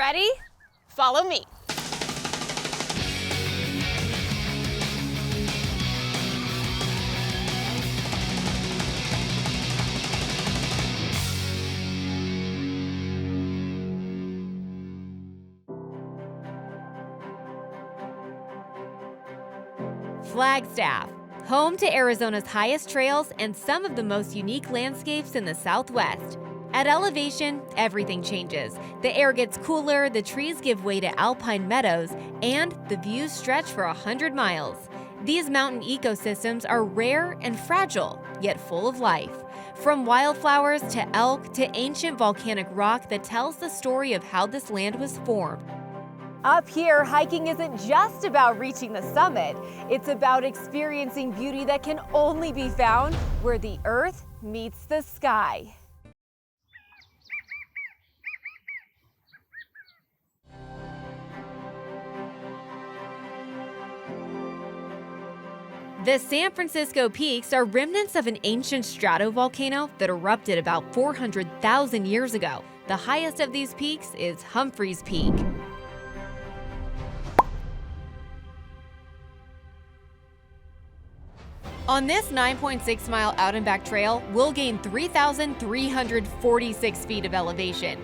Ready? Follow me. Flagstaff, home to Arizona's highest trails and some of the most unique landscapes in the Southwest. At elevation, everything changes. The air gets cooler, the trees give way to alpine meadows, and the views stretch for 100 miles. These mountain ecosystems are rare and fragile, yet full of life. From wildflowers to elk to ancient volcanic rock that tells the story of how this land was formed. Up here, hiking isn't just about reaching the summit. It's about experiencing beauty that can only be found where the earth meets the sky. The San Francisco Peaks are remnants of an ancient stratovolcano that erupted about 400,000 years ago. The highest of these peaks is Humphreys Peak. On this 9.6-mile out and back trail, we'll gain 3,346 feet of elevation.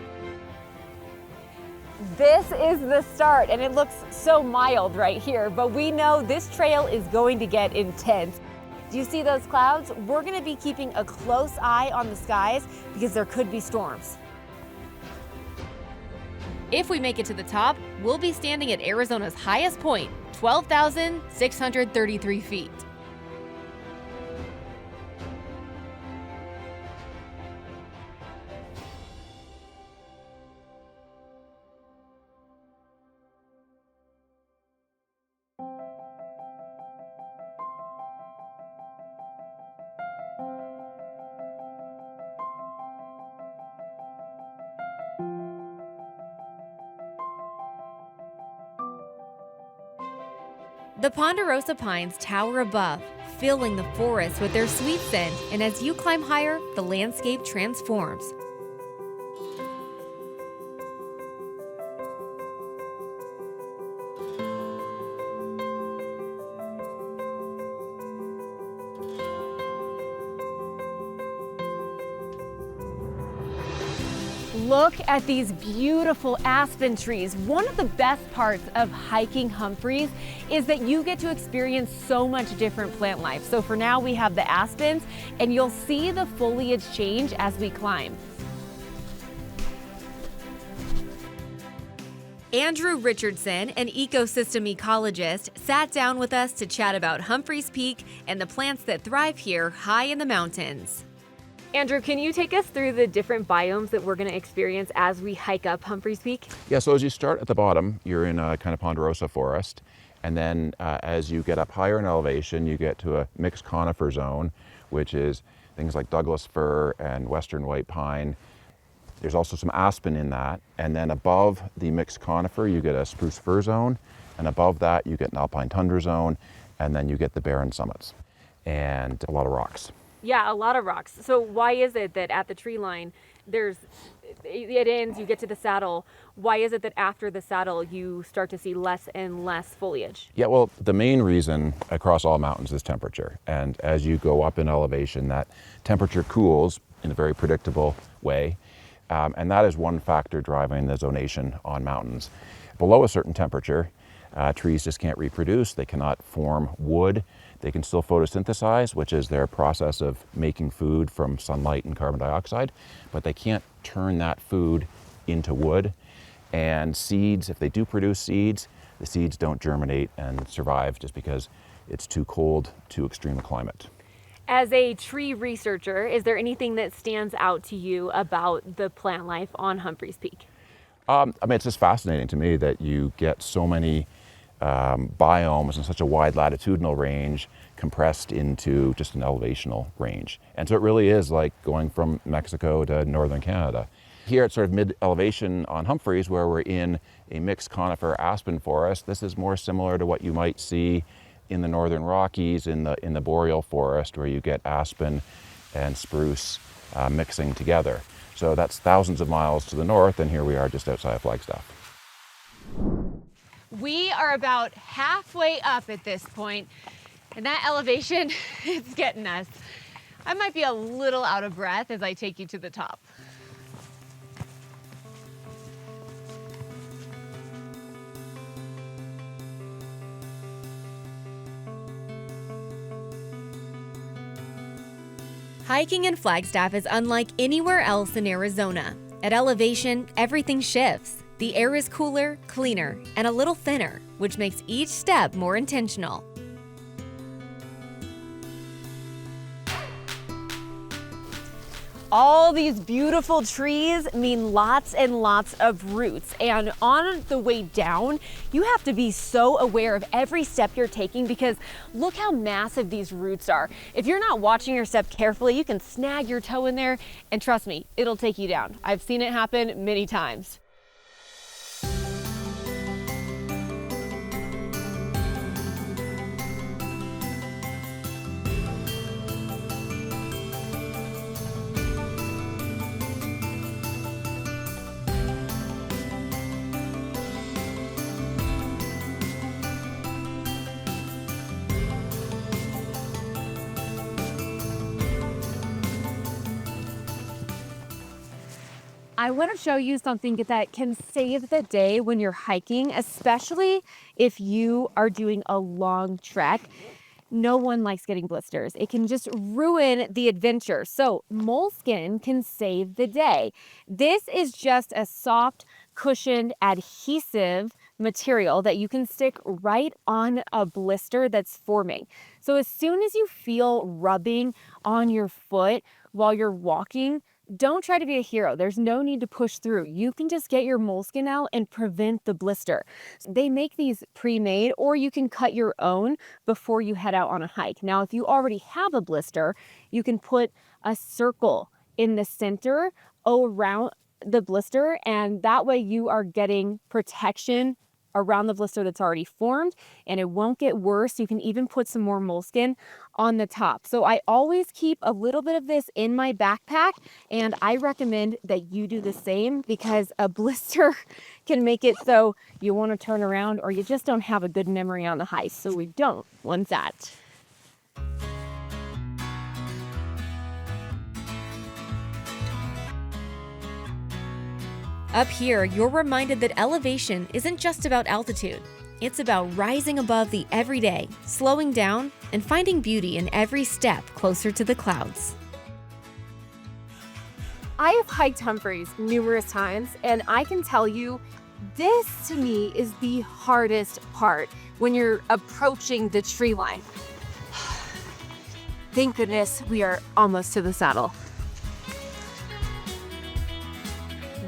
This is the start, and it looks so mild right here, but we know this trail is going to get intense. Do you see those clouds? We're going to be keeping a close eye on the skies because there could be storms. If we make it to the top, we'll be standing at Arizona's highest point, 12,633 feet. The Ponderosa pines tower above, filling the forest with their sweet scent, and as you climb higher, the landscape transforms. Look at these beautiful aspen trees. One of the best parts of hiking Humphreys is that you get to experience so much different plant life. So for now we have the aspens, and you'll see the foliage change as we climb. Andrew Richardson, an ecosystem ecologist, sat down with us to chat about Humphreys Peak and the plants that thrive here high in the mountains. Andrew, can you take us through the different biomes that we're going to experience as we hike up Humphreys Peak? Yeah, so as you start at the bottom, you're in a kind of ponderosa forest. And then as you get up higher in elevation, you get to a mixed conifer zone, which is things like Douglas fir and western white pine. There's also some aspen in that. And then above the mixed conifer, you get a spruce fir zone. And above that, you get an alpine tundra zone. And then you get the barren summits and a lot of rocks. Yeah, a lot of rocks. So why is it that at the tree line, it ends, you get to the saddle. Why is it that after the saddle, you start to see less and less foliage? Yeah, well, the main reason across all mountains is temperature. And as you go up in elevation, that temperature cools in a very predictable way. And that is one factor driving the zonation on mountains. Below a certain temperature, trees just can't reproduce. They cannot form wood. They can still photosynthesize, which is their process of making food from sunlight and carbon dioxide, but they can't turn that food into wood. And seeds, if they do produce seeds, the seeds don't germinate and survive just because it's too cold, too extreme a climate. As a tree researcher, is there anything that stands out to you about the plant life on Humphreys Peak? I mean, it's just fascinating to me that you get so many biomes in such a wide latitudinal range compressed into just an elevational range. And so it really is like going from Mexico to northern Canada. Here at sort of mid-elevation on Humphreys, where we're in a mixed conifer aspen forest, this is more similar to what you might see in the northern Rockies, in the boreal forest, where you get aspen and spruce mixing together. So that's thousands of miles to the north, and here we are just outside of Flagstaff. We are about halfway up at this point, and that elevation is getting us. I might be a little out of breath as I take you to the top. Hiking in Flagstaff is unlike anywhere else in Arizona. At elevation, everything shifts. The air is cooler, cleaner, and a little thinner, which makes each step more intentional. All these beautiful trees mean lots and lots of roots. And on the way down, you have to be so aware of every step you're taking because look how massive these roots are. If you're not watching your step carefully, you can snag your toe in there, and trust me, it'll take you down. I've seen it happen many times. I want to show you something that can save the day when you're hiking, especially if you are doing a long trek. No one likes getting blisters. It can just ruin the adventure. So moleskin can save the day. This is just a soft, cushioned, adhesive material that you can stick right on a blister that's forming. So as soon as you feel rubbing on your foot while you're walking, don't try to be a hero. There's no need to push through. You can just get your moleskin out and prevent the blister. They make these pre-made, or you can cut your own before you head out on a hike. Now, if you already have a blister, you can put a circle in the center around the blister, and that way you are getting protection around the blister that's already formed, and it won't get worse. You can even put some more moleskin on the top. So I always keep a little bit of this in my backpack, and I recommend that you do the same because a blister can make it so you want to turn around or you just don't have a good memory on the hike. So we don't want that. Up here, you're reminded that elevation isn't just about altitude. It's about rising above the everyday, slowing down, and finding beauty in every step closer to the clouds. I have hiked Humphreys numerous times, and I can tell you, this to me is the hardest part when you're approaching the tree line. Thank goodness we are almost to the saddle.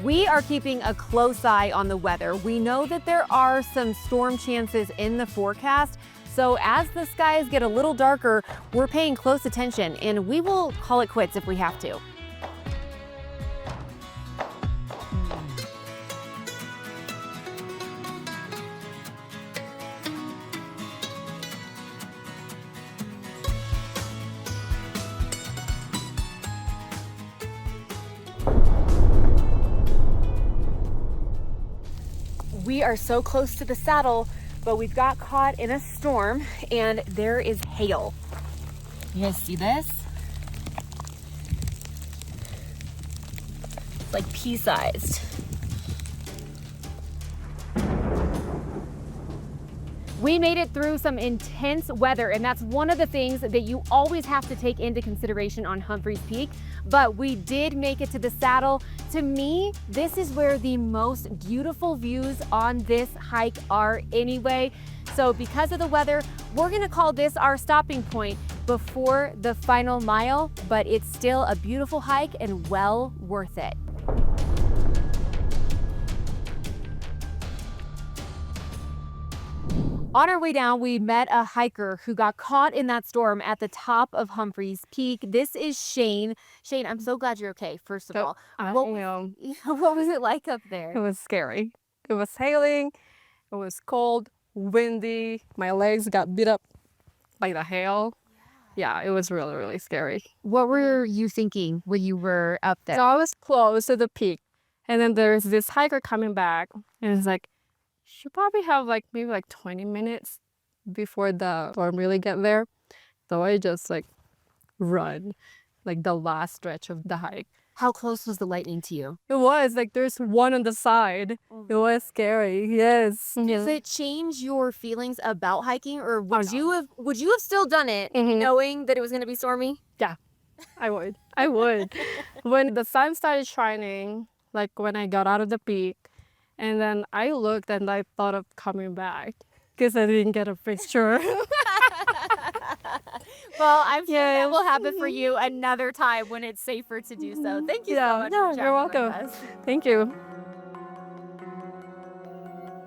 We are keeping a close eye on the weather. We know that there are some storm chances in the forecast. So as the skies get a little darker, we're paying close attention, and we will call it quits if we have to. We are so close to the saddle, but we've got caught in a storm and there is hail. You guys see this? It's like pea-sized. We made it through some intense weather, and that's one of the things that you always have to take into consideration on Humphreys Peak, but we did make it to the saddle. To me, this is where the most beautiful views on this hike are anyway. So because of the weather, we're gonna call this our stopping point before the final mile, but it's still a beautiful hike and well worth it. On our way down, we met a hiker who got caught in that storm at the top of Humphreys Peak. This is Shane. Shane, I'm so glad you're okay, first of all. What was it like up there? It was scary. It was hailing. It was cold, windy. My legs got beat up by the hail. Yeah, it was really, really scary. What were you thinking when you were up there? So I was close to the peak. And then there's this hiker coming back. And it's like, You probably have like maybe like 20 minutes before the storm really get there. So I just like run like the last stretch of the hike. How close was the lightning to you? It was like there's one on the side. It was scary. Yes. Does it change your feelings about hiking, or would no. you have still done it knowing that it was going to be stormy? Yeah, I would. I would. When the sun started shining, like when I got out of the peak, and then I looked and I thought of coming back because I didn't get a picture. Well, I'm sure that will happen for you another time when it's safer to do so. Thank you so much. No, for you're chatting welcome. with us. Thank you.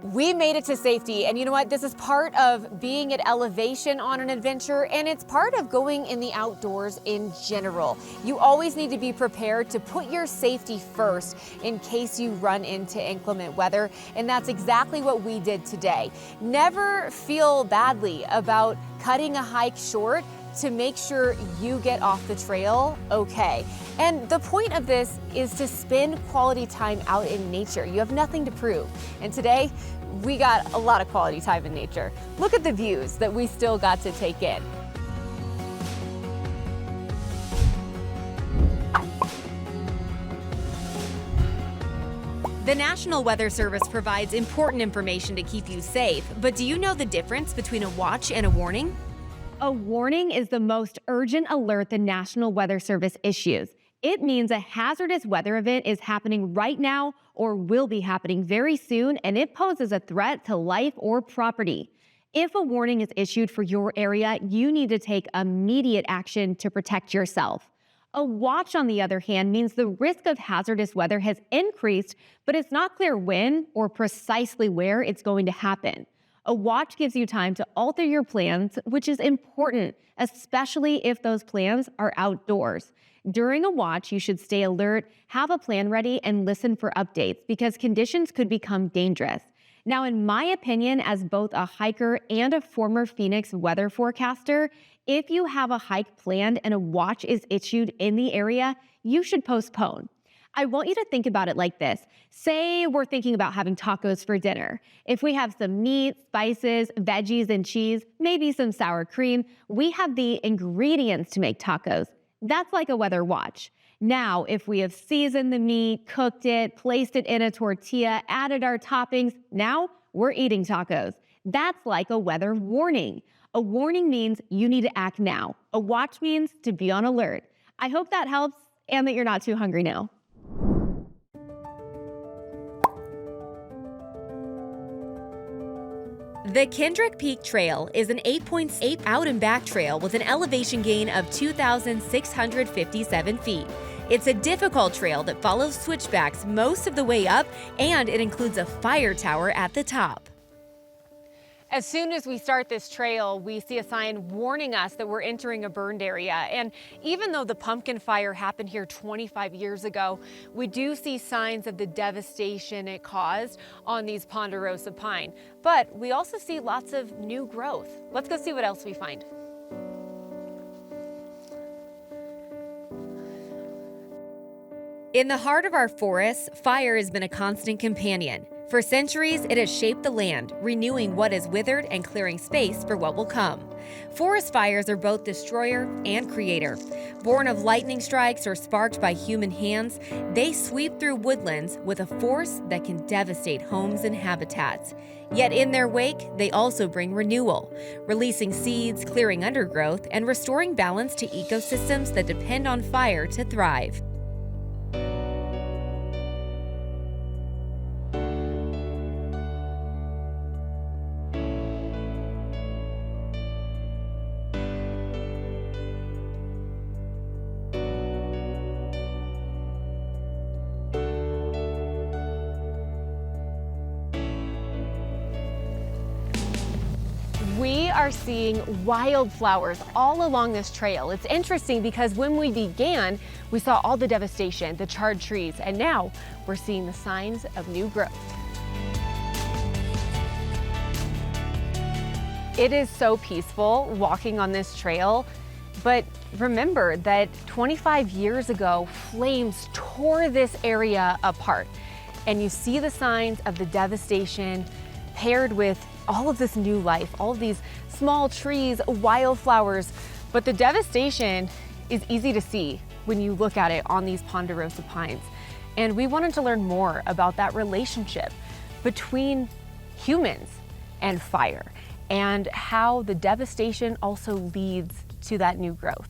We made it to safety, and you know what? This is part of being at elevation on an adventure, and it's part of going in the outdoors in general. You always need to be prepared to put your safety first in case you run into inclement weather, and that's exactly what we did today. Never feel badly about cutting a hike short to make sure you get off the trail okay. And the point of this is to spend quality time out in nature. You have nothing to prove. And today, we got a lot of quality time in nature. Look at the views that we still got to take in. The National Weather Service provides important information to keep you safe, but do you know the difference between a watch and a warning? A warning is the most urgent alert the National Weather Service issues. It means a hazardous weather event is happening right now or will be happening very soon, and it poses a threat to life or property. If a warning is issued for your area, you need to take immediate action to protect yourself. A watch, on the other hand, means the risk of hazardous weather has increased, but it's not clear when or precisely where it's going to happen. A watch gives you time to alter your plans, which is important, especially if those plans are outdoors. During a watch, you should stay alert, have a plan ready, and listen for updates because conditions could become dangerous. Now, in my opinion, as both a hiker and a former Phoenix weather forecaster, if you have a hike planned and a watch is issued in the area, you should postpone. I want you to think about it like this. Say we're thinking about having tacos for dinner. If we have some meat, spices, veggies, and cheese, maybe some sour cream, we have the ingredients to make tacos. That's like a weather watch. Now, if we have seasoned the meat, cooked it, placed it in a tortilla, added our toppings, now we're eating tacos. That's like a weather warning. A warning means you need to act now. A watch means to be on alert. I hope that helps and that you're not too hungry now. The Kendrick Peak Trail is an 8.8 out and back trail with an elevation gain of 2,657 feet. It's a difficult trail that follows switchbacks most of the way up, and it includes a fire tower at the top. As soon as we start this trail, we see a sign warning us that we're entering a burned area. And even though the pumpkin fire happened here 25 years ago, we do see signs of the devastation it caused on these ponderosa pine. But we also see lots of new growth. Let's go see what else we find. In the heart of our forests, fire has been a constant companion. For centuries, it has shaped the land, renewing what is withered and clearing space for what will come. Forest fires are both destroyer and creator. Born of lightning strikes or sparked by human hands, they sweep through woodlands with a force that can devastate homes and habitats. Yet in their wake, they also bring renewal, releasing seeds, clearing undergrowth, and restoring balance to ecosystems that depend on fire to thrive. We are seeing wildflowers all along this trail. It's interesting because when we began, we saw all the devastation, the charred trees, and now we're seeing the signs of new growth. It is so peaceful walking on this trail, but remember that 25 years ago, flames tore this area apart. And you see the signs of the devastation paired with all of this new life, all of these small trees, wildflowers. But the devastation is easy to see when you look at it on these ponderosa pines. And we wanted to learn more about that relationship between humans and fire, and how the devastation also leads to that new growth.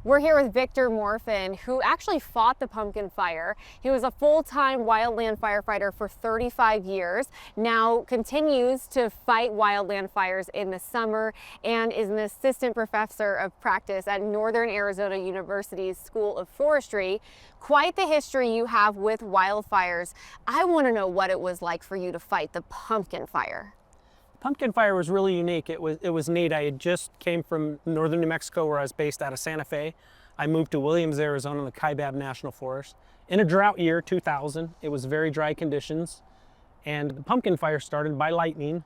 We're here with Victor Morfin, who actually fought the pumpkin fire. He was a full-time wildland firefighter for 35 years, now continues to fight wildland fires in the summer, and is an assistant professor of practice at Northern Arizona University's School of Forestry. Quite the history you have with wildfires. I want to know what it was like for you to fight the pumpkin fire. Pumpkin fire was really unique. It was neat. I had just came from northern New Mexico, where I was based out of Santa Fe. I moved to Williams, Arizona, in the Kaibab National Forest. In a drought year, 2000, it was very dry conditions. And the pumpkin fire started by lightning.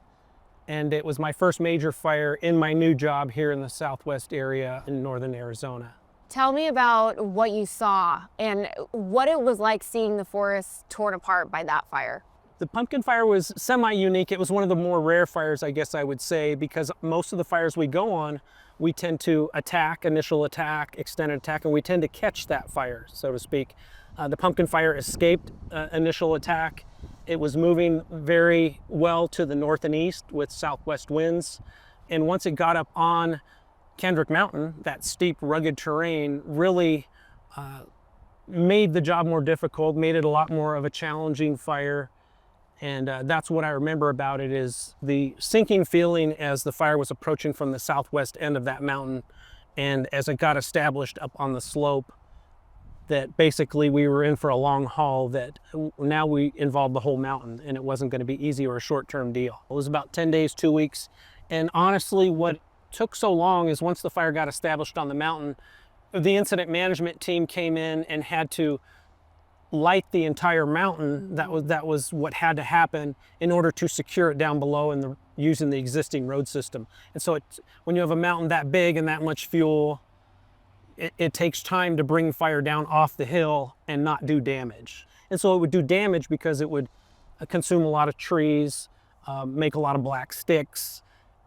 And it was my first major fire in my new job here in the southwest area in northern Arizona. Tell me about what you saw and what it was like seeing the forest torn apart by that fire. The pumpkin fire was semi-unique. It was one of the more rare fires, I guess I would say, because most of the fires we go on, we tend to attack, initial attack, extended attack, and we tend to catch that fire, so to speak. The pumpkin fire escaped initial attack. It was moving very well to the north and east with southwest winds. And once it got up on Kendrick Mountain, that steep, rugged terrain really made the job more difficult, made it a lot more of a challenging fire. And that's what I remember about it, is the sinking feeling as the fire was approaching from the southwest end of that mountain. And as it got established up on the slope, that basically we were in for a long haul, that now we involved the whole mountain, and it wasn't going to be easy or a short-term deal. It was about 10 days, 2 weeks. And honestly, what took so long is once the fire got established on the mountain, the incident management team came in and had to light the entire mountain. That was what had to happen in order to secure it down below and using the existing road system. And so when you have a mountain that big and that much fuel, it takes time to bring fire down off the hill and not do damage. And so it would do damage because it would consume a lot of trees, make a lot of black sticks,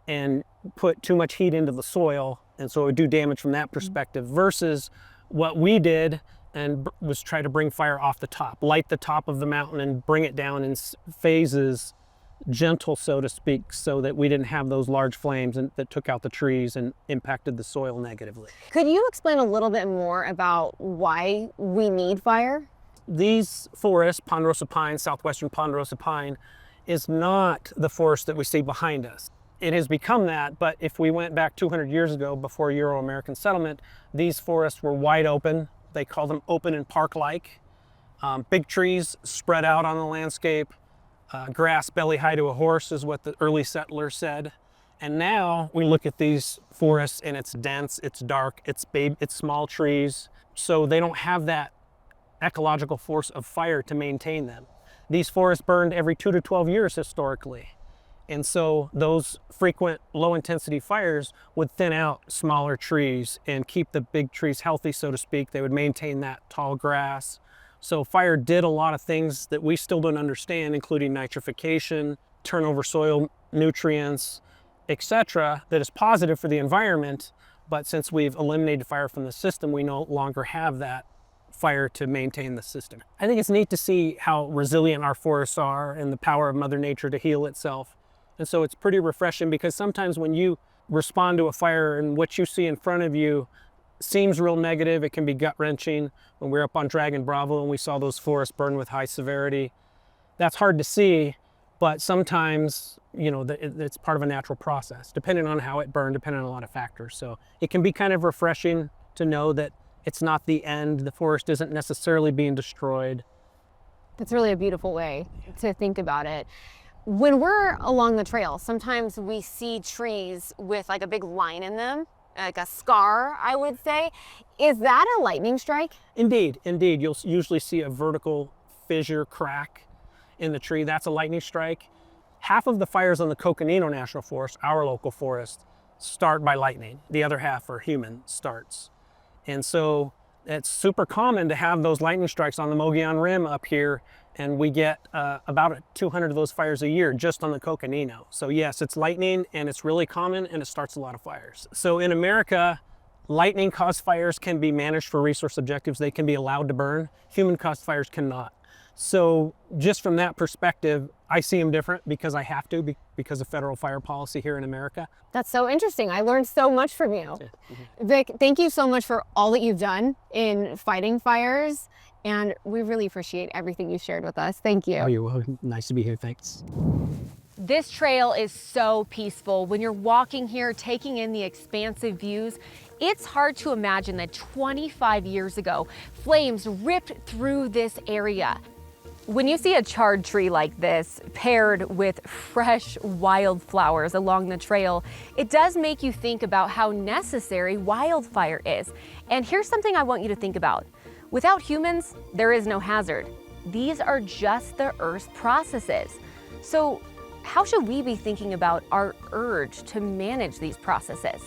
and put too much heat into the soil. And so it would do damage from that perspective, versus what we did and was try to bring fire off the top, light the top of the mountain and bring it down in phases, gentle, so to speak, so that we didn't have those large flames that took out the trees and impacted the soil negatively. Could you explain a little bit more about why we need fire? These forests, ponderosa pine, southwestern ponderosa pine, is not the forest that we see behind us. It has become that, but if we went back 200 years ago, before Euro-American settlement, these forests were wide open. They call them open and park-like. Big trees spread out on the landscape. Grass belly high to a horse is what the early settlers said. And now we look at these forests and it's dense, it's dark, it's small trees. So they don't have that ecological force of fire to maintain them. These forests burned every 2 to 12 years historically. And so those frequent low intensity fires would thin out smaller trees and keep the big trees healthy, so to speak. They would maintain that tall grass. So fire did a lot of things that we still don't understand, including nitrification, turnover soil nutrients, etc., that is positive for the environment. But since we've eliminated fire from the system, we no longer have that fire to maintain the system. I think it's neat to see how resilient our forests are and the power of Mother Nature to heal itself. And so it's pretty refreshing, because sometimes when you respond to a fire and what you see in front of you seems real negative, it can be gut-wrenching. When we were up on Dragon Bravo and we saw those forests burn with high severity, that's hard to see, but sometimes, you know, it's part of a natural process, depending on how it burned, depending on a lot of factors. So it can be kind of refreshing to know that it's not the end. The forest isn't necessarily being destroyed. That's really a beautiful way to think about it. When we're along the trail, sometimes we see trees with like a big line in them, like a scar, I would say. Is that a lightning strike? Indeed, indeed. You'll usually see a vertical fissure crack in the tree. That's a lightning strike. Half of the fires on the Coconino National Forest, our local forest, start by lightning. The other half are human starts. And so It's super common to have those lightning strikes on the Mogollon Rim up here, and we get about 200 of those fires a year just on the Coconino. So yes, it's lightning, and it's really common, and it starts a lot of fires. So in America, lightning-caused fires can be managed for resource objectives. They can be allowed to burn. Human-caused fires cannot. So just from that perspective, I see them different because I have to, because of federal fire policy here in America. That's so interesting. I learned so much from you. Vic, thank you so much for all that you've done in fighting fires, and we really appreciate everything you shared with us. Thank you. Oh, you're welcome. Nice to be here. Thanks. This trail is so peaceful. When you're walking here, taking in the expansive views, it's hard to imagine that 25 years ago, flames ripped through this area. When you see a charred tree like this paired with fresh wildflowers along the trail, it does make you think about how necessary wildfire is. And here's something I want you to think about. Without humans, there is no hazard. These are just the Earth's processes. So how should we be thinking about our urge to manage these processes?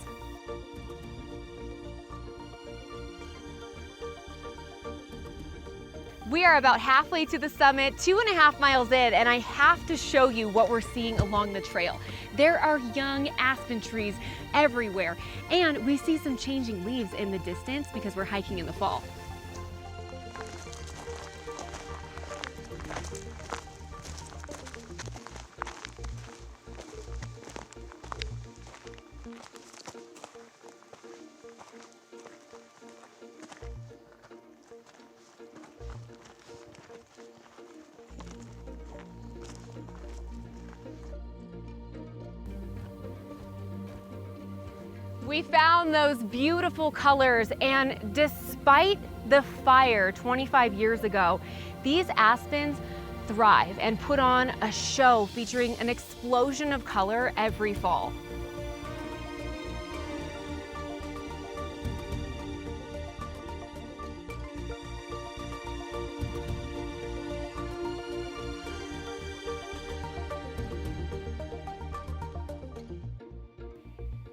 We are about halfway to the summit, 2.5 miles in, and I have to show you what we're seeing along the trail. There are young aspen trees everywhere, and we see some changing leaves in the distance because we're hiking in the fall. We found those beautiful colors, and despite the fire 25 years ago, these aspens thrive and put on a show featuring an explosion of color every fall.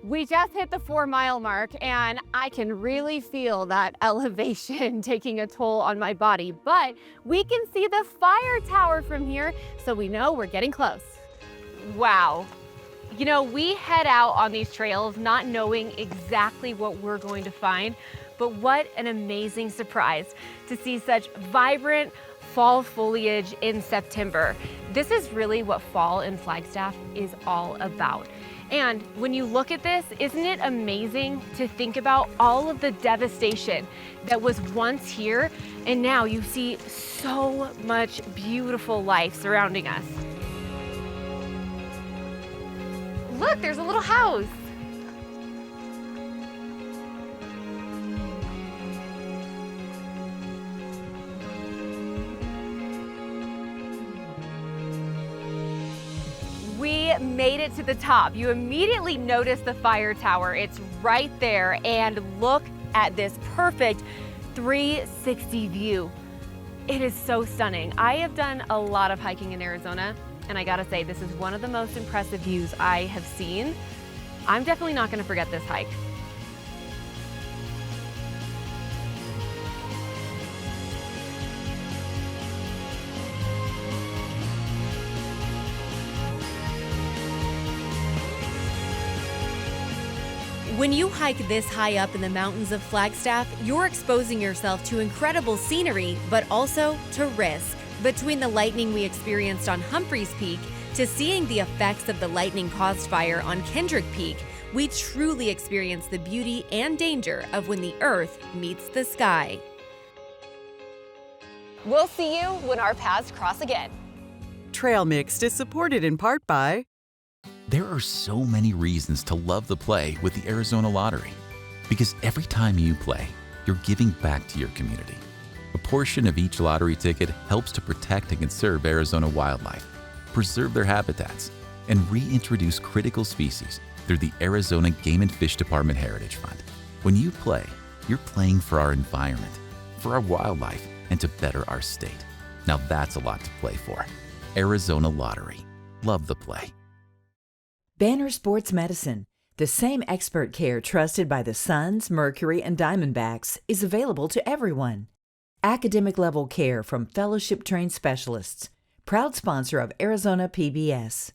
We just hit the 4-mile mark, and I can really feel that elevation taking a toll on my body, but we can see the fire tower from here, so we know we're getting close. Wow. You know, we head out on these trails not knowing exactly what we're going to find, but what an amazing surprise to see such vibrant fall foliage in September. This is really what fall in Flagstaff is all about. And when you look at this, isn't it amazing to think about all of the devastation that was once here, and now you see so much beautiful life surrounding us. Look, there's a little house. We made it to the top. You immediately notice the fire tower. It's right there, and look at this perfect 360 view. It is so stunning. I have done a lot of hiking in Arizona, and I gotta say, this is one of the most impressive views I have seen. I'm definitely not gonna forget this hike. When you hike this high up in the mountains of Flagstaff, you're exposing yourself to incredible scenery, but also to risk. Between the lightning we experienced on Humphreys Peak to seeing the effects of the lightning-caused fire on Kendrick Peak, we truly experience the beauty and danger of when the earth meets the sky. We'll see you when our paths cross again. Trail Mixed is supported in part by... There are so many reasons to love the play with the Arizona Lottery. Because every time you play, you're giving back to your community. A portion of each lottery ticket helps to protect and conserve Arizona wildlife, preserve their habitats, and reintroduce critical species through the Arizona Game and Fish Department Heritage Fund. When you play, you're playing for our environment, for our wildlife, and to better our state. Now that's a lot to play for. Arizona Lottery. Love the play. Banner Sports Medicine, The same expert care trusted by the Suns, Mercury, and Diamondbacks is available to everyone. Academic level care from fellowship trained specialists. Proud sponsor of Arizona PBS.